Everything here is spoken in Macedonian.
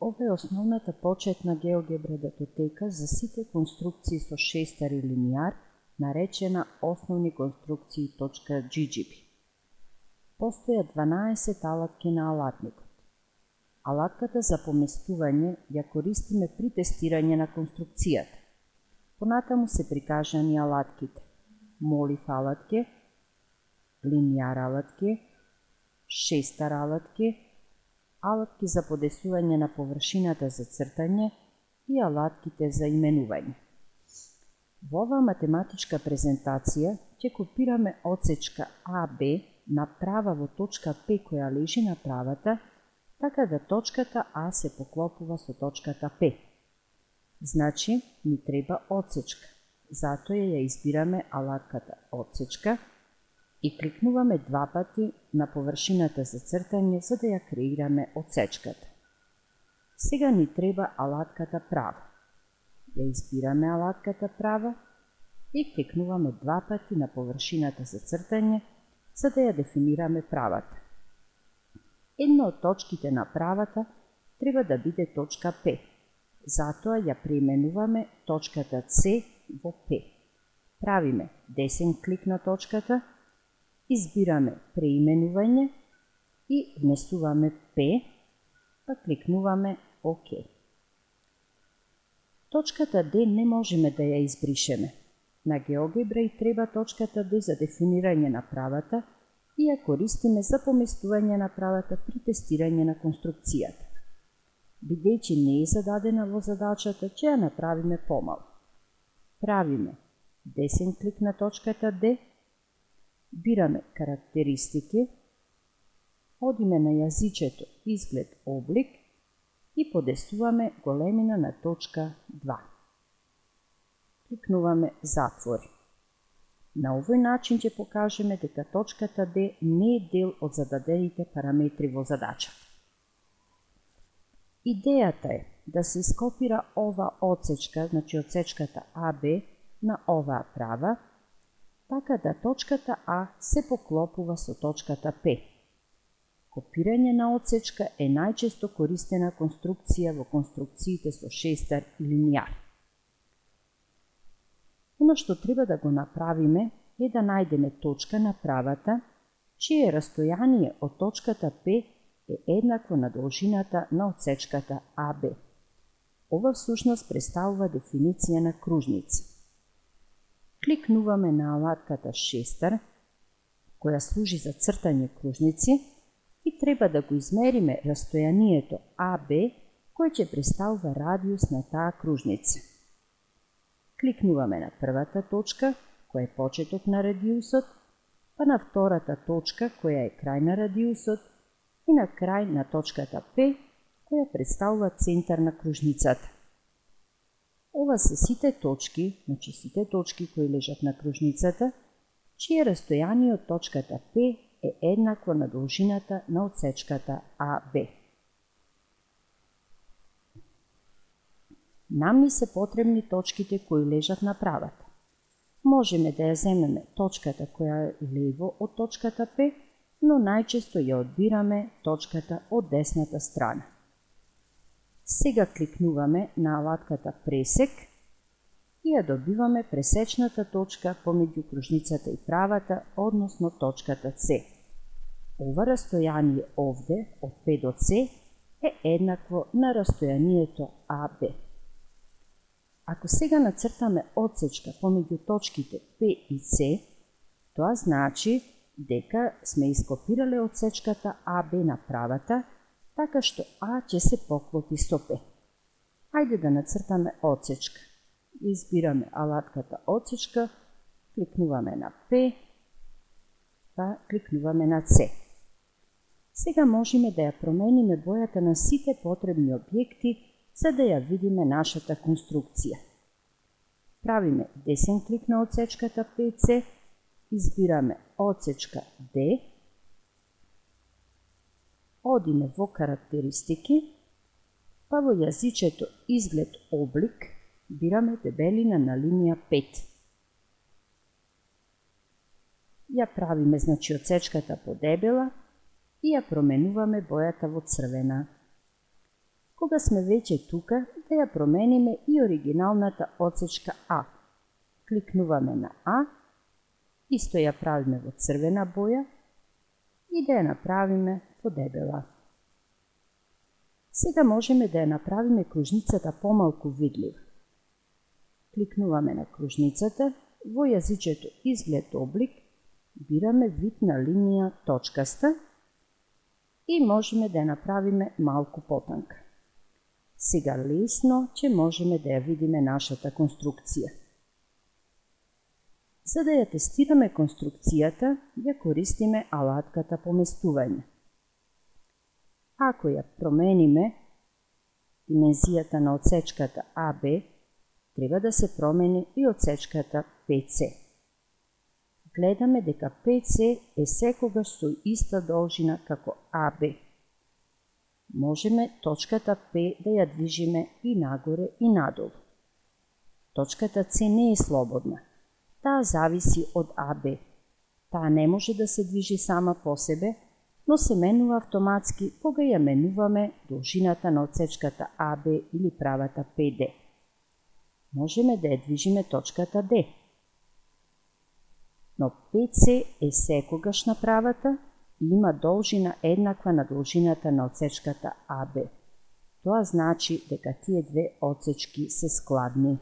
Ова е основната почетна геогебра датотека за сите конструкции со шестар и линијар, наречена основни конструкции.ggb. Постојат 12 алатки на алатникот. Алатката за поместување ја користиме при тестирање на конструкцијата. Понатаму се прикажани алатките: молив алатке, линијар алатке, шестар алатке, алатки за подесување на површината за цртање и алатките за именување. Во оваа математичка презентација ќе копираме отсечка АБ направа во точка П која лежи на правата, така да точката А се поклопува со точката П. Значи, ни треба отсечка. Затоа ја избираме алатката отсечка и кликнуваме два пати на површината за цртање за да ја креираме отсечката. Сега ни треба алатката права. Ја избираме алатката права и кликнуваме два пати на површината за цртање за да ја дефинираме правата. Една од точките на правата треба да биде точка П. Затоа ја преименуваме точката С во П. Правиме десен клик на точката, избираме преименување и внесуваме П, па кликнуваме ОК. Точката Д не можеме да ја избришеме. На геогебра и треба точката Д за дефинирање на правата и ја користиме за поместување на правата при тестирање на конструкцијата. Бидејќи не е зададена во задачата, ќе ја направиме помалку. Правиме десен клик на точката Д, бираме карактеристики, одиме на јазичето изглед облик и подесуваме големина на точка 2. Кликнуваме затвори. На овој начин ќе покажеме дека точката Д не е дел од зададените параметри во задачата. Идејата е да се ископира ова отсечка, значи отсечката АБ, на оваа права, така да точката А се поклопува со точката П. Копирање на отсечка е најчесто користена конструкција во конструкциите со шестар и линијар. Оно што треба да го направиме е да најдеме точка на правата, чие растојание од точката П е еднакво на должината на отсечката АБ. Ова всушност представува дефиниција на кружница. Кликнуваме на алатката шестар, која служи за цртање кружници, и треба да го измериме растојанието АБ, кој ќе представува радиус на таа кружница. Кликнуваме на првата точка, која е почеток на радиусот, па на втората точка, која е крај на радиусот, и на крај на точката П, која представува центар на кружницата. Ова се сите точки, значи сите точки кои лежат на кружницата, чие растојание од точката П е еднакво на должината на отсечката АБ. Нам ни се потребни точките кои лежат на правата. Можеме да ја земеме точката која е лево од точката П, но најчесто ја одбираме точката од десната страна. Сега кликнуваме на алатката пресек и ја добиваме пресечната точка помеѓу кружницата и правата, односно точката С. Ова растојание овде, од П до С, е еднакво на растојанието АБ. Ако сега нацртаме отсечка помеѓу точките П и С, тоа значи дека сме ископирале отсечката АБ на правата, така што А ќе се поклопи со П. Ајде да нацртаме отсечка. Избираме алатката отсечка, кликнуваме на П, па кликнуваме на С. Сега можеме да ја промениме бојата на сите потребни објекти, за да ја видиме нашата конструкција. Правиме десен клик на отсечката PC, избираме отсечка D, одиме во карактеристики, па во јазичето изглед облик бираме дебелина на линија 5. Ја правиме, значи, отсечката подебела и ја променуваме бојата во црвена. Кога сме веќе тука, да ја промениме и оригиналната отсечка А. Кликнуваме на А, исто ја правиме во црвена боја и да ја направиме подебела. Сега можеме да ја направиме кружницата помалку видлива. Кликнуваме на кружницата, во јазичето изглед облик, бираме вид на линија точкаста и можеме да ја направиме малку потанка. Сега лесно ќе можеме да ја видиме нашата конструкција. За да ја тестираме конструкцијата, ја користиме алатката поместување. Ако ја промениме димензијата на отсечката АБ, треба да се промени и отсечката PC. Гледаме дека PC е секогаш со иста должина како AB. Можеме точката P да ја движиме и нагоре и надолу. Точката C не е слободна. Таа зависи од AB. Таа не може да се движи сама по себе, но се менува автоматски кога ја менуваме должината на отсечката AB или правата PD. Можеме да ја движиме точката D. Но PC е секогаш на правата и има должина еднаква на должината на отсечката AB. Тоа значи дека тие две отсечки се складни.